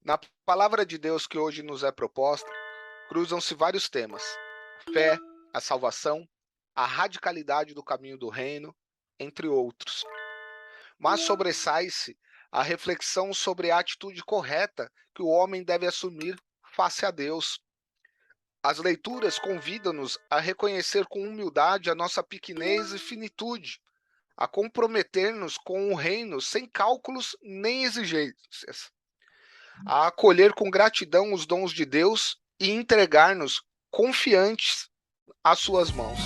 Na palavra de Deus que hoje nos é proposta, cruzam-se vários temas: a fé, a salvação, a radicalidade do caminho do reino, entre outros. Mas sobressai-se a reflexão sobre a atitude correta que o homem deve assumir face a Deus. As leituras convidam-nos a reconhecer com humildade a nossa pequenez e finitude, a comprometer-nos com o reino sem cálculos nem exigências, a acolher com gratidão os dons de Deus e entregar-nos confiantes às suas mãos.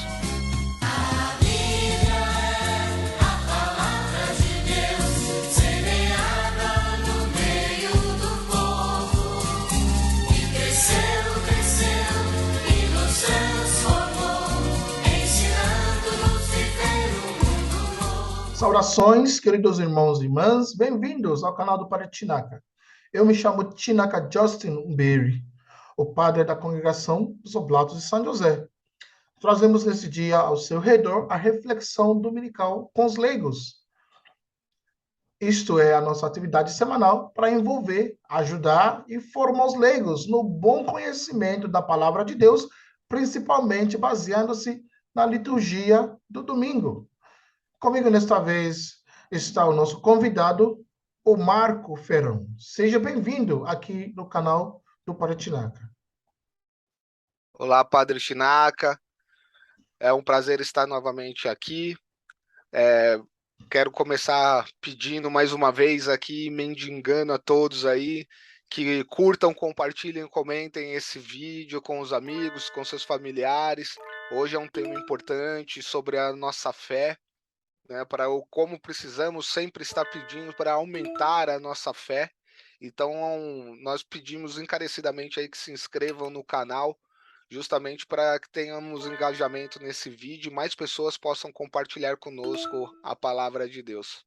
A Bíblia é a palavra de Deus, semeada no meio do povo, e cresceu e nos transformou, ensinando-nos a viver um mundo novo. Saudações, queridos irmãos e irmãs, bem-vindos ao canal do Padre Tinaka. Eu me chamo Tinaka Justin Umberi, o padre da congregação dos Oblatos de São José. Trazemos nesse dia ao seu redor a reflexão dominical com os leigos. Isto é a nossa atividade semanal para envolver, ajudar e formar os leigos no bom conhecimento da palavra de Deus, principalmente baseando-se na liturgia do domingo. Comigo nesta vez está o nosso convidado, o Marco Ferrão. Seja bem-vindo aqui no canal do Padre Tinaka. Olá, Padre Chinaka. É um prazer estar novamente aqui. Quero começar pedindo mais uma vez aqui, mendigando a todos aí, que curtam, compartilhem, comentem esse vídeo com os amigos, com seus familiares. Hoje é um tema importante sobre a nossa fé, né, para como precisamos sempre estar pedindo para aumentar a nossa fé. Então, nós pedimos encarecidamente aí que se inscrevam no canal, justamente para que tenhamos engajamento nesse vídeo e mais pessoas possam compartilhar conosco a palavra de Deus.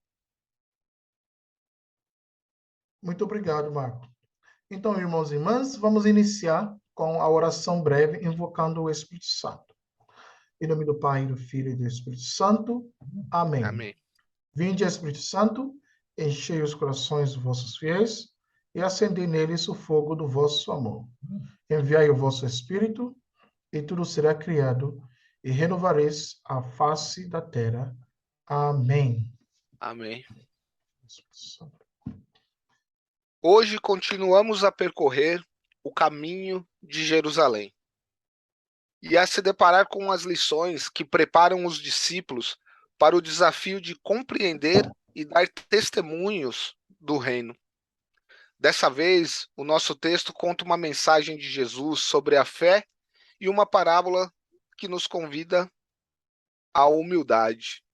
Muito obrigado, Marco. Então, irmãos e irmãs, vamos iniciar com a oração breve invocando o Espírito Santo. Em nome do Pai, do Filho e do Espírito Santo. Amém. Amém. Vinde, Espírito Santo, enchei os corações dos vossos fiéis e acendei neles o fogo do vosso amor. Enviai o vosso Espírito e tudo será criado e renovareis a face da terra. Amém. Amém. Hoje continuamos a percorrer o caminho de Jerusalém e a se deparar com as lições que preparam os discípulos para o desafio de compreender e dar testemunhos do reino. Dessa vez, o nosso texto conta uma mensagem de Jesus sobre a fé e uma parábola que nos convida à humildade.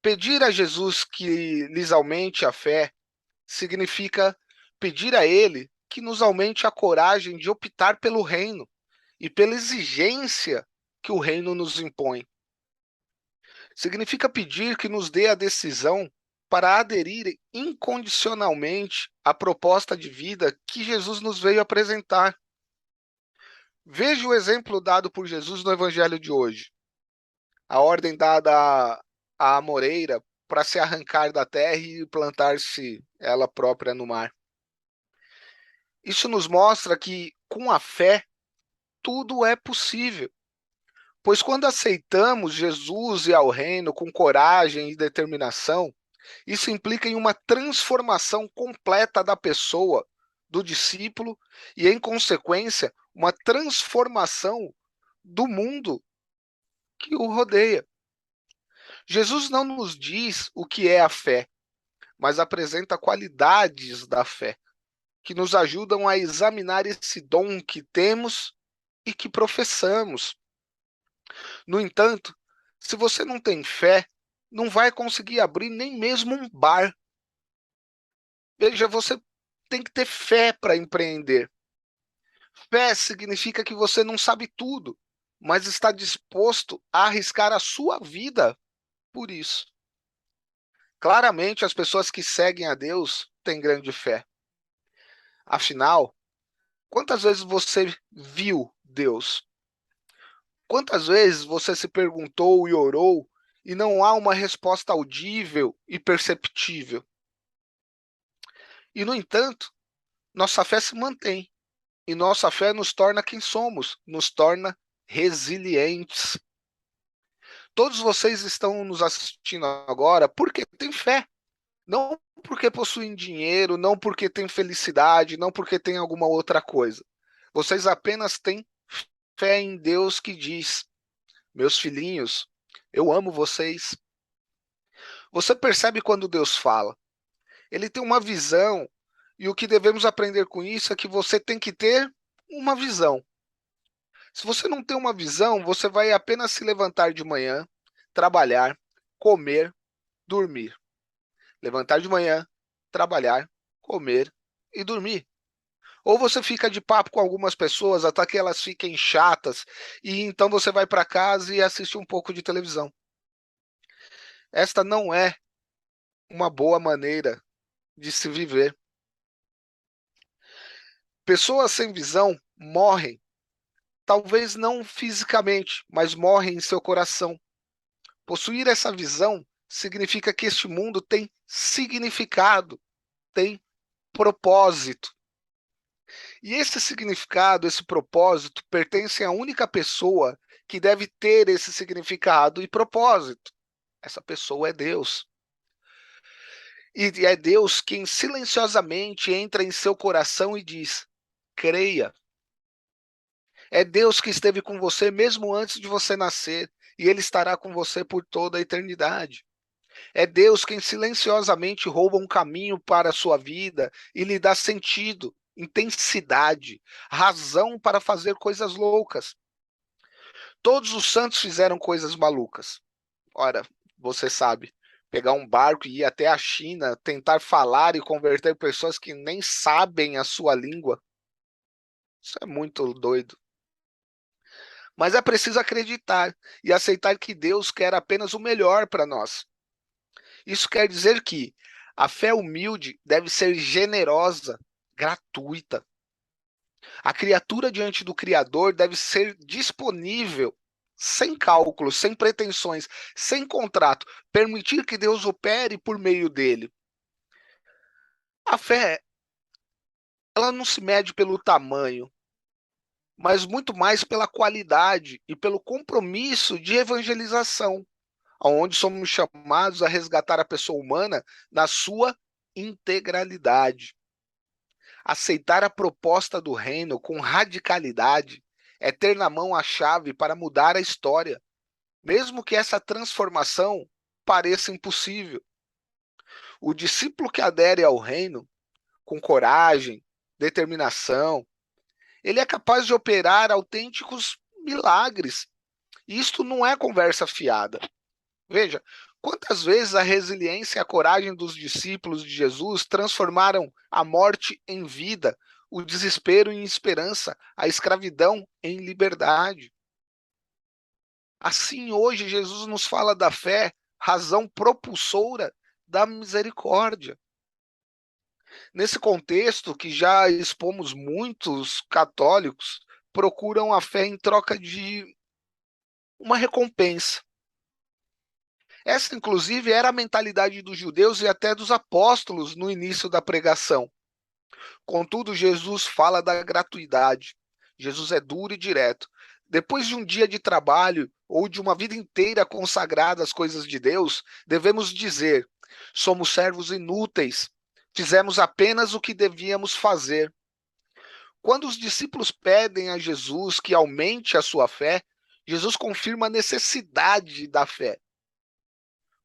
Pedir a Jesus que lhes aumente a fé significa pedir a Ele que nos aumente a coragem de optar pelo reino e pela exigência que o reino nos impõe. Significa pedir que nos dê a decisão para aderir incondicionalmente à proposta de vida que Jesus nos veio apresentar. Veja o exemplo dado por Jesus no Evangelho de hoje. A ordem dada à amoreira para se arrancar da terra e plantar-se ela própria no mar. Isso nos mostra que, com a fé, tudo é possível. Pois quando aceitamos Jesus e ao reino com coragem e determinação, isso implica em uma transformação completa da pessoa, do discípulo, e, em consequência, uma transformação do mundo que o rodeia. Jesus não nos diz o que é a fé, mas apresenta qualidades da fé, que nos ajudam a examinar esse dom que temos e que professamos. No entanto, se você não tem fé, não vai conseguir abrir nem mesmo um bar. Veja, você tem que ter fé para empreender. Fé significa que você não sabe tudo, mas está disposto a arriscar a sua vida por isso. Claramente, as pessoas que seguem a Deus têm grande fé. Afinal, quantas vezes você viu Deus? Quantas vezes você se perguntou e orou e não há uma resposta audível e perceptível? E, no entanto, nossa fé se mantém. E nossa fé nos torna quem somos, nos torna resilientes. Todos vocês estão nos assistindo agora porque têm fé. Não porque possuem dinheiro, não porque têm felicidade, não porque têm alguma outra coisa. Vocês apenas têm fé em Deus que diz: meus filhinhos, eu amo vocês. Você percebe quando Deus fala. Ele tem uma visão, e o que devemos aprender com isso é que você tem que ter uma visão. Se você não tem uma visão, você vai apenas se levantar de manhã, trabalhar, comer, dormir. Levantar de manhã, trabalhar, comer e dormir. Ou você fica de papo com algumas pessoas até que elas fiquem chatas, e então você vai para casa e assiste um pouco de televisão. Esta não é uma boa maneira de se viver. Pessoas sem visão morrem, talvez não fisicamente, mas morrem em seu coração. Possuir essa visão significa que este mundo tem significado, tem propósito. E esse significado, esse propósito, pertencem à única pessoa que deve ter esse significado e propósito. Essa pessoa é Deus. E é Deus quem silenciosamente entra em seu coração e diz: creia. É Deus que esteve com você mesmo antes de você nascer, e Ele estará com você por toda a eternidade. É Deus quem silenciosamente rouba um caminho para a sua vida e lhe dá sentido, intensidade, razão para fazer coisas loucas. Todos os santos fizeram coisas malucas. Ora, você sabe, pegar um barco e ir até a China, tentar falar e converter pessoas que nem sabem a sua língua. Isso é muito doido. Mas é preciso acreditar e aceitar que Deus quer apenas o melhor para nós. Isso quer dizer que a fé humilde deve ser generosa, gratuita. A criatura diante do Criador deve ser disponível, sem cálculos, sem pretensões, sem contrato, permitir que Deus opere por meio dele. A fé, ela não se mede pelo tamanho, mas muito mais pela qualidade e pelo compromisso de evangelização, onde somos chamados a resgatar a pessoa humana na sua integralidade. Aceitar a proposta do reino com radicalidade é ter na mão a chave para mudar a história, mesmo que essa transformação pareça impossível. O discípulo que adere ao reino com coragem, determinação, ele é capaz de operar autênticos milagres. Isto não é conversa fiada. Veja, quantas vezes a resiliência e a coragem dos discípulos de Jesus transformaram a morte em vida, o desespero em esperança, a escravidão em liberdade. Assim, hoje, Jesus nos fala da fé, razão propulsora da misericórdia. Nesse contexto, que já expomos, muitos católicos procuram a fé em troca de uma recompensa. Essa, inclusive, era a mentalidade dos judeus e até dos apóstolos no início da pregação. Contudo, Jesus fala da gratuidade. Jesus é duro e direto. Depois de um dia de trabalho ou de uma vida inteira consagrada às coisas de Deus, devemos dizer: somos servos inúteis, fizemos apenas o que devíamos fazer. Quando os discípulos pedem a Jesus que aumente a sua fé, Jesus confirma a necessidade da fé.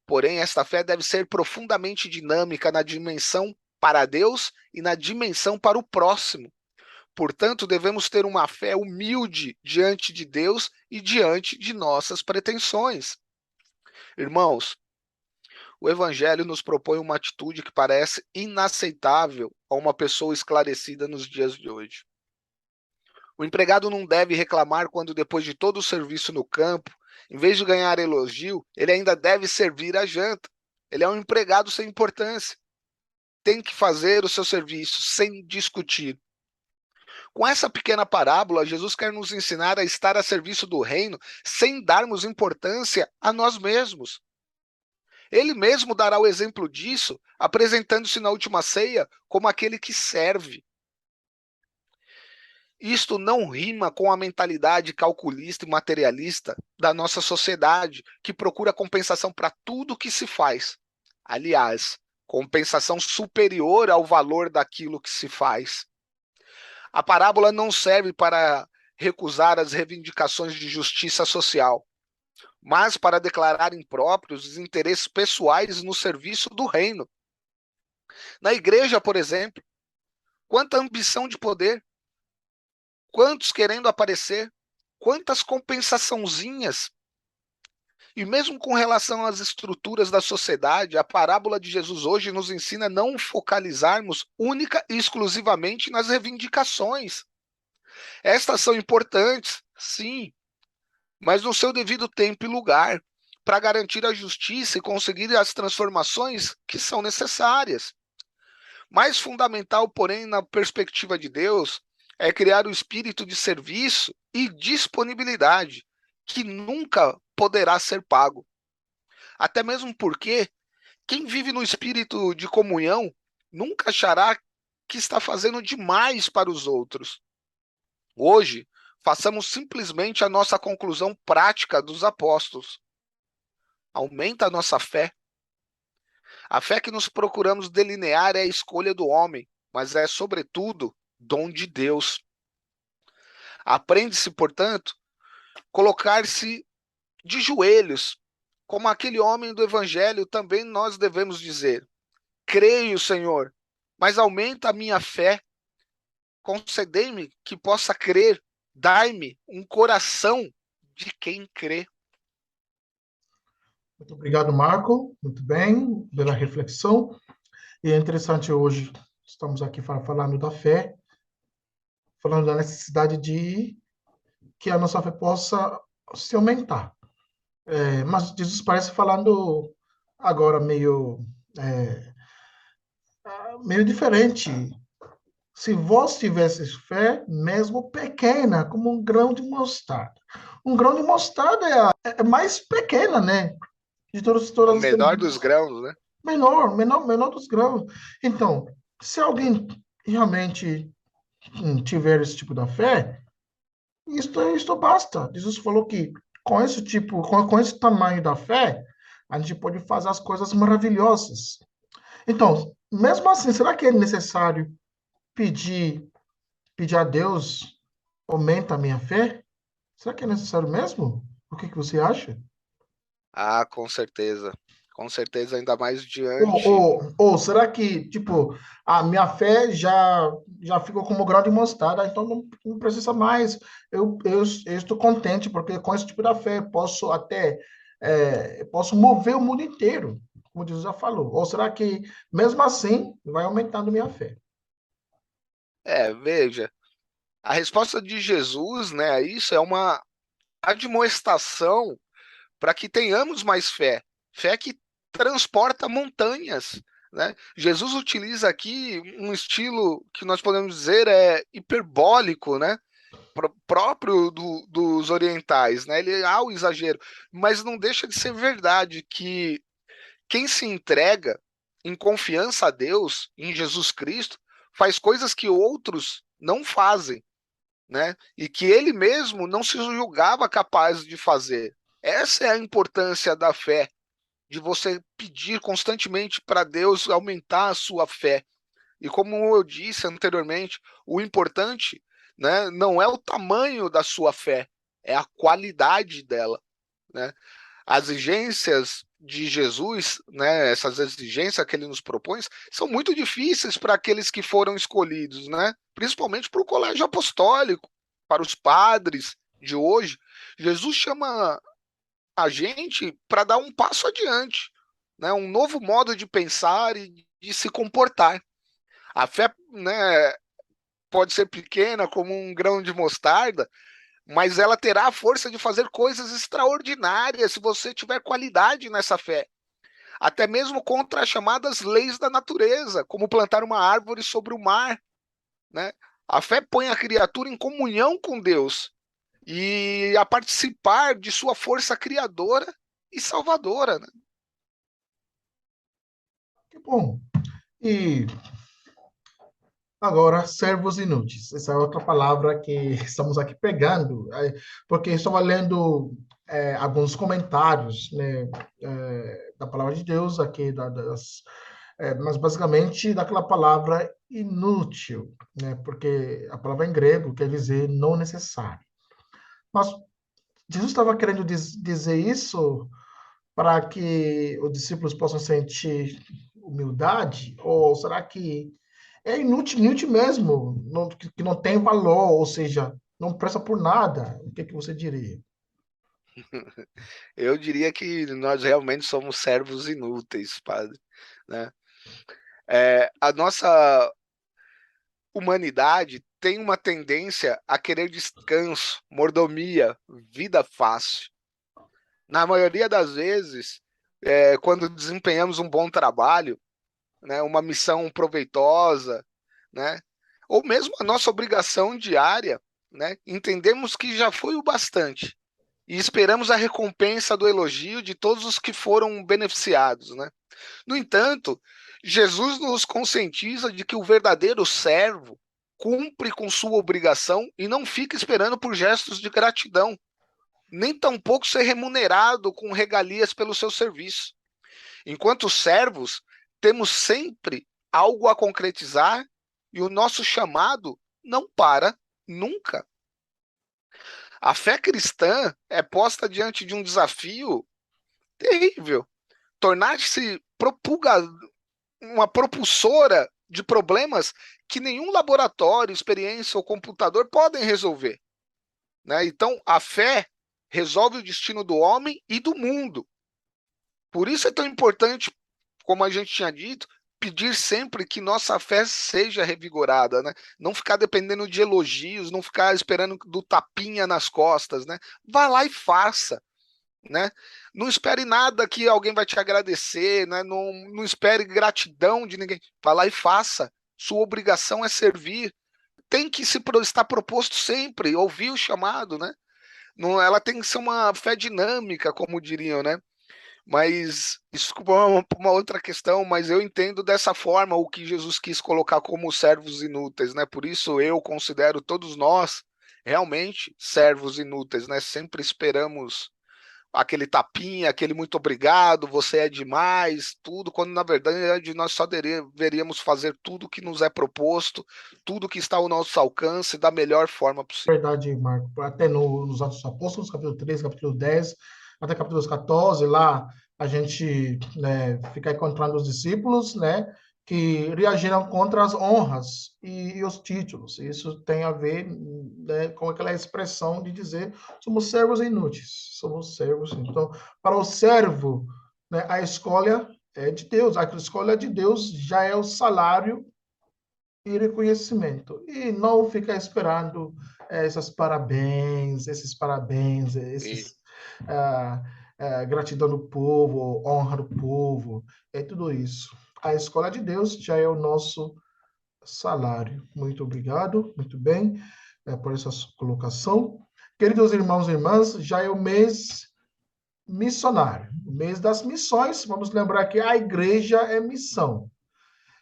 Porém, esta fé deve ser profundamente dinâmica na dimensão para Deus e na dimensão para o próximo. Portanto, devemos ter uma fé humilde diante de Deus e diante de nossas pretensões. Irmãos, o Evangelho nos propõe uma atitude que parece inaceitável a uma pessoa esclarecida nos dias de hoje. O empregado não deve reclamar quando, depois de todo o serviço no campo, em vez de ganhar elogio, ele ainda deve servir a janta. Ele é um empregado sem importância. Tem que fazer o seu serviço sem discutir. Com essa pequena parábola, Jesus quer nos ensinar a estar a serviço do reino sem darmos importância a nós mesmos. Ele mesmo dará o exemplo disso, apresentando-se na última ceia como aquele que serve. Isto não rima com a mentalidade calculista e materialista da nossa sociedade, que procura compensação para tudo que se faz. Aliás, compensação superior ao valor daquilo que se faz. A parábola não serve para recusar as reivindicações de justiça social, mas para declarar impróprios os interesses pessoais no serviço do reino. Na igreja, por exemplo, quanta ambição de poder, quantos querendo aparecer, quantas compensaçãozinhas. E mesmo com relação às estruturas da sociedade, a parábola de Jesus hoje nos ensina a não focalizarmos única e exclusivamente nas reivindicações. Estas são importantes, sim, mas no seu devido tempo e lugar, para garantir a justiça e conseguir as transformações que são necessárias. Mais fundamental, porém, na perspectiva de Deus, é criar o espírito de serviço e disponibilidade, que nunca poderá ser pago. Até mesmo porque quem vive no espírito de comunhão nunca achará que está fazendo demais para os outros. Hoje, façamos simplesmente a nossa conclusão prática dos apóstolos. Aumenta a nossa fé. A fé que nos procuramos delinear é a escolha do homem, mas é, sobretudo, dom de Deus. Aprende-se, portanto, colocar-se de joelhos, como aquele homem do Evangelho, também nós devemos dizer: creio, Senhor, mas aumenta a minha fé, concedei-me que possa crer, dai-me um coração de quem crê. Muito obrigado, Marco. Muito bem, pela reflexão. E é interessante hoje, estamos aqui falando da fé, falando da necessidade de que a nossa fé possa se aumentar. Mas Jesus parece falando agora é, meio diferente. Se vós tivesses fé, mesmo pequena, como um grão de mostarda. Um grão de mostarda é mais pequena, né? De O todas as menor dos grãos, né? menor dos grãos. Então, se alguém realmente tiver esse tipo de fé, isto basta. Jesus falou que com esse tipo, com esse tamanho da fé, a gente pode fazer as coisas maravilhosas. Então, mesmo assim, será que é necessário pedir, pedir a Deus, aumenta a minha fé? Será que é necessário mesmo? O que você acha? Ah, com certeza. Com certeza, ainda mais Ou, diante. ou será que, tipo, a minha fé já ficou como grão de mostarda, então não precisa mais. Eu estou contente, porque com esse tipo de fé posso até posso mover o mundo inteiro, como Jesus já falou. Ou será que, mesmo assim, vai aumentando minha fé? Veja, a resposta de Jesus, né, a isso é uma admoestação para que tenhamos mais fé. Fé que transporta montanhas. Né? Jesus utiliza aqui um estilo que nós podemos dizer hiperbólico, né? Próprio dos orientais. Né? Ele há o exagero, mas não deixa de ser verdade que quem se entrega em confiança a Deus, em Jesus Cristo, faz coisas que outros não fazem, né? E que ele mesmo não se julgava capaz de fazer. Essa é a importância da fé, de você pedir constantemente para Deus aumentar a sua fé. E como eu disse anteriormente, o importante, né, não é o tamanho da sua fé, é a qualidade dela. Né? As exigências de Jesus, né, essas exigências que ele nos propõe, são muito difíceis para aqueles que foram escolhidos, né? Principalmente para o colégio apostólico, para os padres de hoje. Jesus chama a gente para dar um passo adiante, né? Um novo modo de pensar e de se comportar. A fé, né, pode ser pequena como um grão de mostarda, mas ela terá a força de fazer coisas extraordinárias se você tiver qualidade nessa fé. Até mesmo contra as chamadas leis da natureza, como plantar uma árvore sobre o mar. Né? A fé põe a criatura em comunhão com Deus e a participar de sua força criadora e salvadora. Né? bom. E agora, servos inúteis. Essa é outra palavra que estamos aqui pegando, porque estava lendo alguns comentários, né, da palavra de Deus aqui, mas basicamente daquela palavra inútil, né, porque a palavra em grego quer dizer não necessário. Mas Jesus estava querendo dizer isso para que os discípulos possam sentir humildade? Ou será que é inútil, inútil mesmo, que não tem valor, ou seja, não presta por nada? O que você diria? Eu diria que nós realmente somos servos inúteis, padre, né? A nossa humanidade tem uma tendência a querer descanso, mordomia, vida fácil. Na maioria das vezes, quando desempenhamos um bom trabalho, né, uma missão proveitosa, né, ou mesmo a nossa obrigação diária, né, entendemos que já foi o bastante e esperamos a recompensa do elogio de todos os que foram beneficiados, né? No entanto, Jesus nos conscientiza de que o verdadeiro servo cumpre com sua obrigação e não fica esperando por gestos de gratidão, nem tampouco ser remunerado com regalias pelo seu serviço. Enquanto servos, temos sempre algo a concretizar e o nosso chamado não para nunca. A fé cristã é posta diante de um desafio terrível. Tornar-se uma propulsora de problemas que nenhum laboratório, experiência ou computador podem resolver, né? Então, a fé resolve o destino do homem e do mundo. Por isso é tão importante, como a gente tinha dito, pedir sempre que nossa fé seja revigorada, né? Não ficar dependendo de elogios, não ficar esperando do tapinha nas costas, né? Vá lá e faça, né? Não espere nada que alguém vai te agradecer, né? Não espere gratidão de ninguém. Vá lá e faça. Sua obrigação é servir. Tem que estar proposto sempre, ouvir o chamado, né? Não, ela tem que ser uma fé dinâmica, como diriam, né? Mas isso é uma outra questão, mas eu entendo dessa forma o que Jesus quis colocar como servos inúteis, né? Por isso eu considero todos nós realmente servos inúteis, né? Sempre esperamos aquele tapinha, aquele muito obrigado, você é demais, tudo, quando na verdade nós só deveríamos fazer tudo que nos é proposto, tudo que está ao nosso alcance da melhor forma possível. Verdade, Marco. Até nos Atos dos Apóstolos, capítulo 3, capítulo 10, até capítulo 14, lá a gente, né, fica encontrando os discípulos, né, que reagiram contra as honras e os títulos. Isso tem a ver, né, com aquela expressão de dizer somos servos inúteis, somos servos. Então, para o servo, né, a escolha é de Deus, a escolha de Deus já é o salário e reconhecimento. E não ficar esperando esses parabéns, E, ah, gratidão do povo, honra do povo, é tudo isso. A escola de Deus já é o nosso salário. Muito obrigado, muito bem, por essa colocação. Queridos irmãos e irmãs, já é o mês missionário, o mês das missões. Vamos lembrar que a igreja é missão.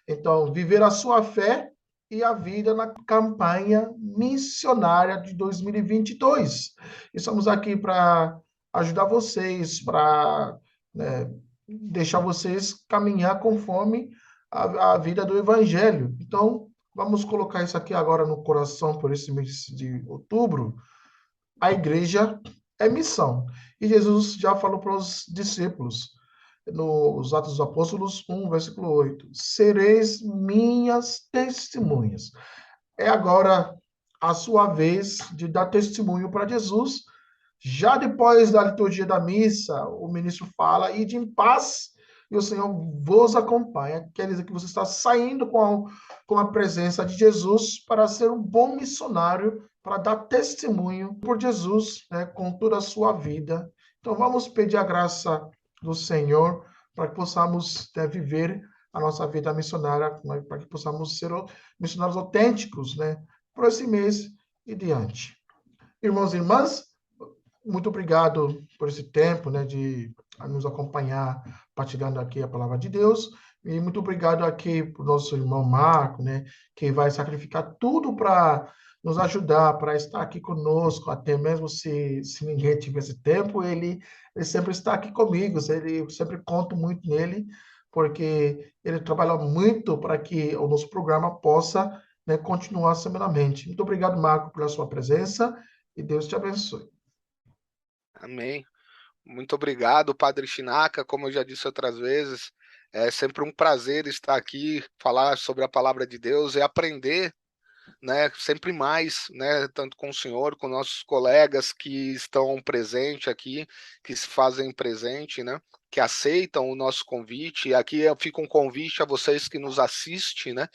Então, viver a sua fé e a vida na campanha missionária de 2022. E estamos aqui para ajudar vocês, para, né, deixar vocês caminhar conforme a vida do Evangelho. Então, vamos colocar isso aqui agora no coração por esse mês de outubro. A igreja é missão. E Jesus já falou para os discípulos, nos Atos dos Apóstolos 1, versículo 8: sereis minhas testemunhas. É agora a sua vez de dar testemunho para Jesus. Já depois da liturgia da missa, o ministro fala: ide em paz e o Senhor vos acompanha. Quer dizer que você está saindo com a presença de Jesus para ser um bom missionário, para dar testemunho por Jesus, né, com toda a sua vida. Então vamos pedir a graça do Senhor para que possamos, né, viver a nossa vida missionária, né, para que possamos ser missionários autênticos, né, por esse mês e diante. Irmãos e irmãs, muito obrigado por esse tempo, né, de nos acompanhar, partilhando aqui a palavra de Deus. E muito obrigado aqui para o nosso irmão Marco, né, que vai sacrificar tudo para nos ajudar, para estar aqui conosco, até mesmo se ninguém tivesse tempo, ele sempre está aqui comigo, eu sempre conto muito nele, porque ele trabalha muito para que o nosso programa possa, né, continuar semanalmente. Muito obrigado, Marco, pela sua presença e Deus te abençoe. Amém. Muito obrigado, Padre Chinaka. Como eu já disse outras vezes, é sempre um prazer estar aqui, falar sobre a palavra de Deus e aprender, né, sempre mais, né, tanto com o senhor, com nossos colegas que estão presentes aqui, que se fazem presente, né, que aceitam o nosso convite. E aqui fica um convite a vocês que nos assistem, né,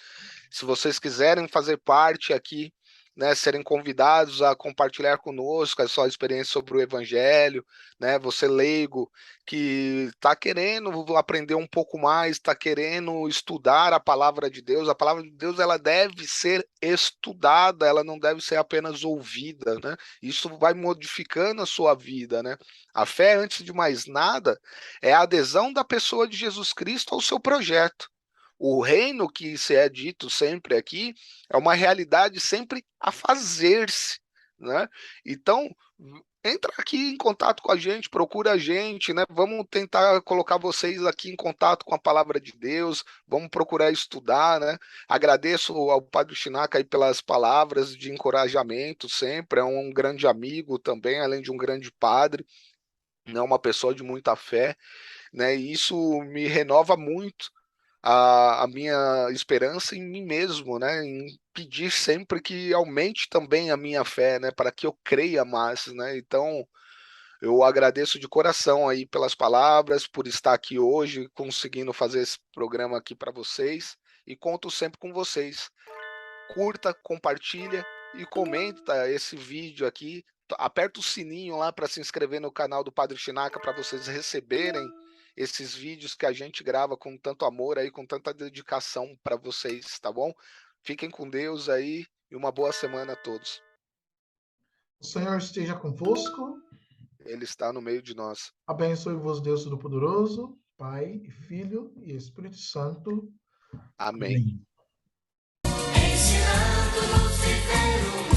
se vocês quiserem fazer parte aqui, né, serem convidados a compartilhar conosco a sua experiência sobre o Evangelho, né, você leigo que está querendo aprender um pouco mais, está querendo estudar a palavra de Deus ela deve ser estudada, ela não deve ser apenas ouvida, né? Isso vai modificando a sua vida, né? A fé, antes de mais nada, é a adesão da pessoa de Jesus Cristo ao seu projeto. O reino que se é dito sempre aqui é uma realidade sempre a fazer-se, né? Então, entra aqui em contato com a gente, procura a gente, né? Vamos tentar colocar vocês aqui em contato com a palavra de Deus, vamos procurar estudar, né? Agradeço ao Padre Chinaka aí pelas palavras de encorajamento sempre, é um grande amigo também, além de um grande padre, né? Uma pessoa de muita fé, né? E isso me renova muito a minha esperança em mim mesmo, né? Em pedir sempre que aumente também a minha fé, né? Para que eu creia mais, né? Então, eu agradeço de coração aí pelas palavras, por estar aqui hoje, conseguindo fazer esse programa aqui para vocês e conto sempre com vocês. Curta, compartilha e comenta esse vídeo aqui. Aperta o sininho lá para se inscrever no canal do Padre Chinaka para vocês receberem esses vídeos que a gente grava com tanto amor aí, com tanta dedicação para vocês, tá bom? Fiquem com Deus aí e uma boa semana a todos. O Senhor esteja convosco, Ele está no meio de nós. abençoe-vos, Deus Todo-Poderoso, Pai, Filho e Espírito Santo. Amém. Amém. Ensinando-nos viver o